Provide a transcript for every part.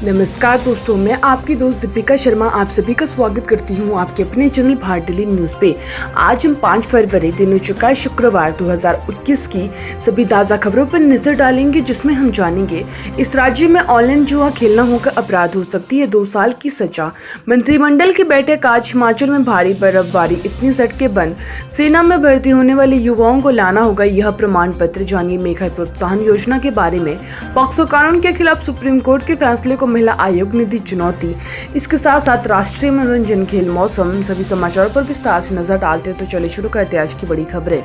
नमस्कार दोस्तों, मैं आपकी दोस्त दीपिका शर्मा आप सभी का स्वागत करती हूं आपके अपने चैनल भारत डेली न्यूज पे। आज हम 5 फरवरी दिन हो चुका है शुक्रवार 2021 की सभी ताज़ा खबरों पर नजर डालेंगे, जिसमें हम जानेंगे इस राज्य में ऑनलाइन जुआ खेलना होकर अपराध हो सकती है 2 साल की सजा। मंत्रिमंडल की बैठक आज। हिमाचल में भारी बर्फबारी, इतनी सड़कें बंद, सेना में भर्ती होने वाले युवाओं को लाना होगा यह प्रमाण पत्र। जानिए मेघा प्रोत्साहन योजना के बारे में। पॉक्सो कानून के खिलाफ सुप्रीम कोर्ट के फैसले को महिला आयोग ने दी चुनौती। इसके साथ साथ राष्ट्रीय मनोरंजन, खेल, मौसम, सभी समाचारों पर विस्तार से नजर डालते हैं। तो चलिए शुरू करते हैं आज की बड़ी खबरें।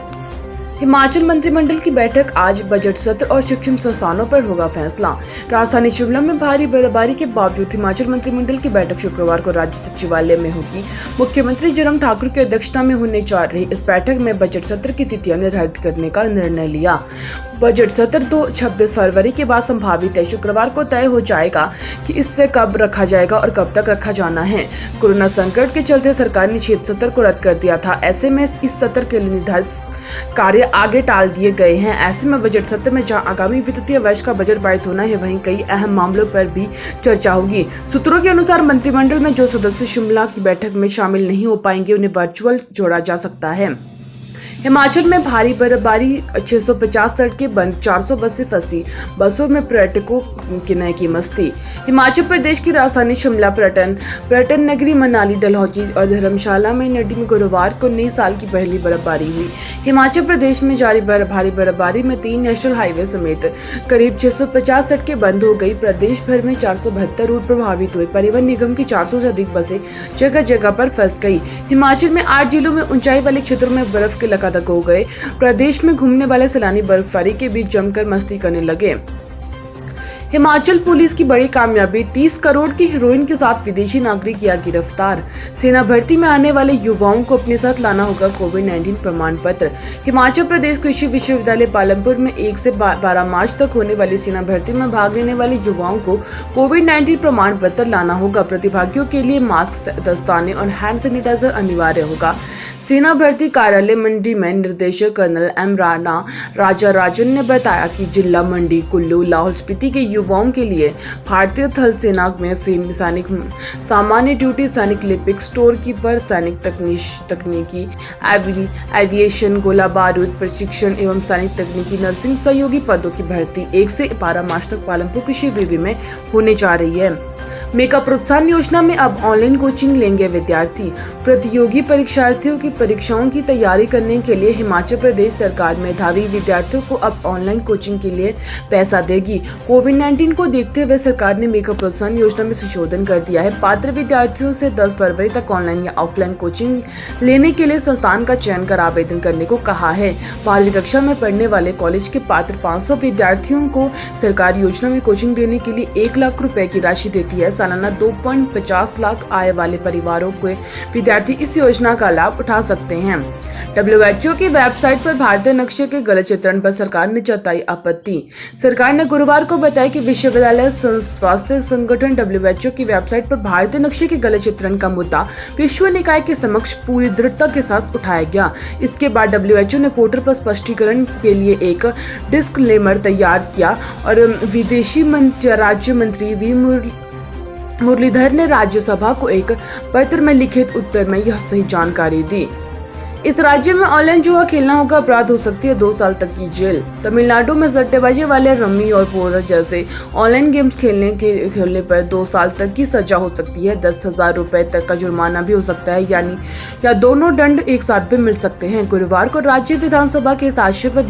हिमाचल मंत्रिमंडल की बैठक आज। बजट सत्र और शिक्षण संस्थानों पर होगा फैसला। राजधानी शिमला में भारी बर्फबारी के बावजूद हिमाचल मंत्रिमंडल की बैठक शुक्रवार को राज्य सचिवालय में होगी। मुख्यमंत्री जयराम ठाकुर की अध्यक्षता में होने जा रही इस बैठक में बजट सत्र की तिथियां निर्धारित करने का निर्णय लिया। बजट सत्र 26 फरवरी के बाद संभावित है। शुक्रवार को तय हो जाएगा कि इससे कब रखा जाएगा और कब तक रखा जाना है। कोरोना संकट के चलते सरकार ने 6 सत्र को रद्द कर दिया था। ऐसे में इस सत्र के लिए निर्धारित कार्य आगे टाल दिए गए हैं। ऐसे में बजट सत्र में जहां आगामी वित्तीय वर्ष का बजट पारित होना है, वहीं कई अहम मामलों पर भी चर्चा होगी। सूत्रों के अनुसार मंत्रिमंडल में जो सदस्य शिमला की बैठक में शामिल नहीं हो पाएंगे, उन्हें वर्चुअल जोड़ा जा सकता है। हिमाचल में भारी बर्फबारी, 650 सड़कें बंद, 400 बसें फंसी, बसों में पर्यटकों की मस्ती। हिमाचल प्रदेश की राजधानी शिमला, पर्यटन नगरी मनाली, डलहौजी और धर्मशाला में नदी में गुरुवार को नए साल की पहली बर्फबारी हुई। हिमाचल प्रदेश में जारी भारी बर्फबारी में 3 नेशनल हाईवे समेत करीब 650 सड़कें बंद हो गई। प्रदेश भर में 472 रूट प्रभावित हुए। परिवहन निगम की 400 से अधिक बसें जगह जगह पर फंस गई। हिमाचल में 8 जिलों में ऊंचाई वाले क्षेत्रों में बर्फ के लकातक हो गए। प्रदेश में घूमने वाले सैलानी बर्फबारी के बीच जमकर मस्ती करने लगे। हिमाचल पुलिस की बड़ी कामयाबी, 30 करोड़ की हेरोइन के साथ विदेशी नागरिक किया गिरफ्तार। सेना भर्ती में आने वाले युवाओं को अपने साथ लाना होगा कोविड-19 प्रमाण पत्र। हिमाचल प्रदेश कृषि विश्वविद्यालय पालमपुर में 1 से 12 मार्च तक होने वाली सेना भर्ती में भाग लेने वाले युवाओं को कोविड-19 प्रमाण पत्र लाना होगा। प्रतिभागियों के लिए मास्क, दस्ताने और हैंड सैनिटाइजर अनिवार्य होगा। सेना भर्ती कार्यालय मंडी में निदेशक कर्नल एम राजा राजन ने बताया कि जिला मंडी, कुल्लू, लाहौल स्पीति के युवाओं के लिए भारतीय थल सेना में सैनिक सामान्य ड्यूटी, सैनिक लिपिक, स्टोर कीपर, सैनिक तकनीकी, एविएशन, गोला बारूद प्रशिक्षण एवं सैनिक तकनीकी नर्सिंग सहयोगी पदों की भर्ती 1 से 12 मार्च तक पालमपुर कृषि विवि में होने जा रही है। मेगा प्रोत्साहन योजना में अब ऑनलाइन कोचिंग लेंगे विद्यार्थी। प्रतियोगी परीक्षार्थियों की परीक्षाओं की तैयारी करने के लिए हिमाचल प्रदेश सरकार मेधावी विद्यार्थियों को अब ऑनलाइन कोचिंग के लिए पैसा देगी। कोविड-19 को देखते हुए सरकार ने मेगा प्रोत्साहन योजना में संशोधन कर दिया है। पात्र विद्यार्थियों से 10 फरवरी तक ऑनलाइन या ऑफलाइन कोचिंग लेने के लिए संस्थान का चयन कर आवेदन करने को कहा है। 12वीं कक्षा में पढ़ने वाले कॉलेज के पात्र 500 विद्यार्थियों को सरकार योजना में कोचिंग देने के लिए 1 लाख रुपए की राशि देती है। सालाना 2.50 लाख आय वाले परिवारों के विद्यार्थी इस योजना का लाभ उठा सकते हैं। WHO की वेबसाइट पर भारतीय नक्शे के गलत चित्रण पर सरकार ने जताई आपत्ति। सरकार ने गुरुवार को बताया कि विश्वविद्यालय स्वास्थ्य संगठन WHO की वेबसाइट पर भारतीय नक्शे के गलत चित्रण का मुद्दा विश्व निकाय के समक्ष पूरी दृढ़ता के साथ उठाया गया। इसके बाद WHO ने पोर्टल पर स्पष्टीकरण के लिए एक डिस्क्लेमर तैयार किया और विदेशी राज्य मंत्री वी मुरलीधर ने राज्यसभा को एक पत्र में लिखित उत्तर में यह सही जानकारी दी। इस राज्य में ऑनलाइन जुआ खेलना होगा अपराध हो सकती है 2 साल तक की जेल। तमिलनाडु में सट्टेबाजी वाले रम्मी और पोकर जैसे ऑनलाइन गेम्स खेलने पर 2 साल तक की सजा हो सकती है। 10,000 रुपए तक का जुर्माना भी हो सकता है, या दोनों दंड एक साथ भी मिल सकते हैं। गुरुवार को राज्य विधानसभा के इस आशय पर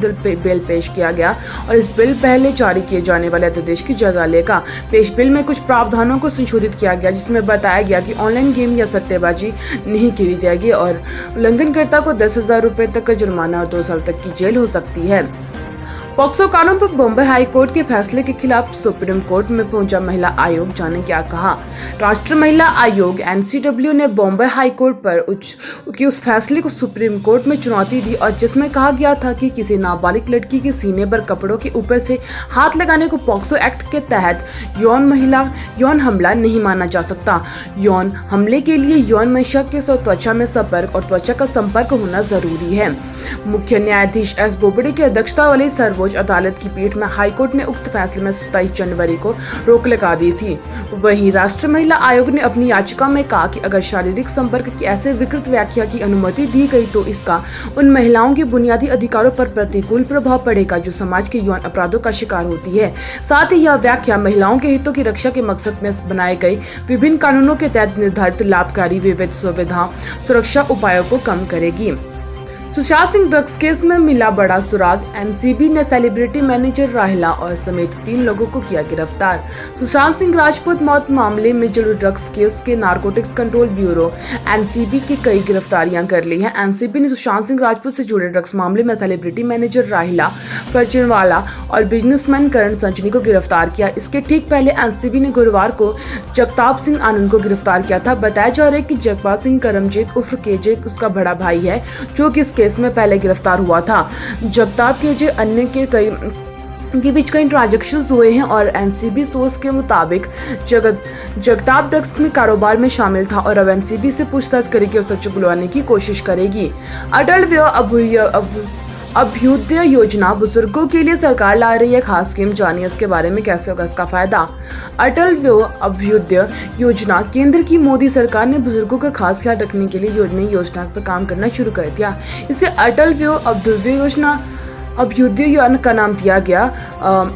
बिल पेश किया गया और इस बिल पहले जारी किए जाने वाले अध्यादेश की जगह लेगा। पेश बिल में कुछ प्रावधानों को संशोधित किया गया, जिसमें बताया गया कि ऑनलाइन गेम या सट्टेबाजी नहीं खेली जाएगी और उल्लंघनकर्ता को 10,000 रुपए तक का जुर्माना और 2 साल तक की जेल हो सकती है। पॉक्सो कानून पर बॉम्बे हाई कोर्ट के फैसले के खिलाफ सुप्रीम कोर्ट में पहुंचा महिला आयोग। जाने क्या कहा। राष्ट्रीय महिला आयोग NCW ने बॉम्बे हाई कोर्ट पर उस फैसले को सुप्रीम कोर्ट में चुनौती दी और जिसमें कहा गया था कि किसी नाबालिग लड़की के सीने पर कपड़ों के ऊपर से हाथ लगाने को पॉक्सो एक्ट के तहत यौन हमला नहीं माना जा सकता। यौन हमले के लिए यौन मंशा के साथ त्वचा में संपर्क और त्वचा का संपर्क होना जरूरी है। मुख्य न्यायाधीश S बोबड़े की अध्यक्षता वाली सर्वोच्च अदालत की पीठ में हाईकोर्ट ने उक्त फैसले में 27 जनवरी को रोक लगा दी थी। वहीं राष्ट्रीय महिला आयोग ने अपनी याचिका में कहा कि अगर शारीरिक संपर्क की ऐसे विकृत व्याख्या की अनुमति दी गई तो इसका उन महिलाओं के बुनियादी अधिकारों पर प्रतिकूल प्रभाव पड़ेगा जो समाज के यौन अपराधों का शिकार होती है। साथ ही यह व्याख्या महिलाओं के हितों की रक्षा के मकसद में बनाए गए विभिन्न कानूनों के तहत निर्धारित लाभकारी विविध सुविधा सुरक्षा उपायों को कम करेगी। सुशांत सिंह ड्रग्स केस में मिला बड़ा सुराग, एनसीबी ने सेलिब्रिटी मैनेजर राहिला और समेत 3 लोगों को किया गिरफ्तार। सुशांत सिंह राजपूत मौत मामले में जुड़े ड्रग्स केस के नारकोटिक्स कंट्रोल ब्यूरो एनसीबी की कई गिरफ्तारियां कर ली हैं। एनसीबी ने सुशांत सिंह राजपूत से जुड़े ड्रग्स मामले में सेलिब्रिटी मैनेजर राहिला फर्जीवाला और बिजनेसमैन करण संजनी को गिरफ्तार किया। इसके ठीक पहले एनसीबी ने गुरुवार को जगताप सिंह आनंद को गिरफ्तार किया था। बताया जा रहा है कि जगपाल सिंह करमजीत उर्फ केजे उसका बड़ा भाई है जो कि केस में पहले गिरफ्तार हुआ था। जगताप केजे अन्य के बीच कई ट्रांजैक्शंस हुए हैं और एनसीबी सोर्स के मुताबिक जगताप ड्रग्स में कारोबार में शामिल था और अब एनसीबी से पूछताछ करेगी और सच बुलवाने की कोशिश करेगी। अटल अभ्युदय योजना बुजुर्गों के लिए सरकार ला रही है खास स्कीम, जानिए इसके बारे में कैसे होगा इसका फायदा। अटल अभ्युदय योजना केंद्र की मोदी सरकार ने बुजुर्गों का खास ख्याल रखने के लिए योजना पर काम करना शुरू कर दिया। इसे अटल अभ्युदय योजना का नाम दिया गया।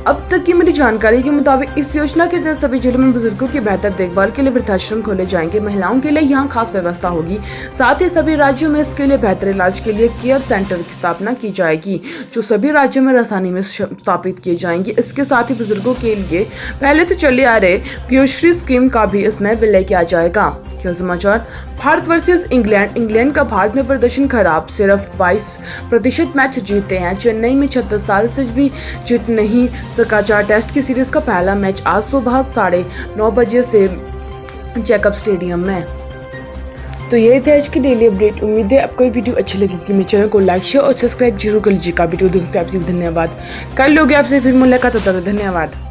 अब तक की मेरी जानकारी के मुताबिक इस योजना के तहत सभी जिलों में बुजुर्गों की बेहतर देखभाल के लिए वृद्धाश्रम खोले जाएंगे। महिलाओं के लिए यहाँ खास व्यवस्था होगी। साथ ही सभी राज्यों में इसके लिए बेहतर इलाज के लिए केयर सेंटर की स्थापना की जाएगी जो सभी राज्यों में आसानी में स्थापित किए जाएंगे। इसके साथ ही बुजुर्गों के लिए पहले से चले आ रहे पीएमश्री स्कीम का भी इसमें विलय किया जाएगा। खेल समाचार, भारत वर्सेस इंग्लैंड का भारत में प्रदर्शन खराब, सिर्फ 22% मैच जीते हैं। चेन्नई में 36 साल से भी जीत नहीं सका 4 टेस्ट की सीरीज का पहला मैच आज सुबह 9:30 बजे से चेकअप स्टेडियम में। तो ये थे आज की डेली अपडेट। उम्मीद है आपको ये वीडियो अच्छी लगेगी। मेरे चैनल को लाइक शेयर और सब्सक्राइब जरूर कर लीजिएगा। वीडियो देखने से आपसे धन्यवाद। कल लोग आपसे फिर मुलाकात होता है। धन्यवाद।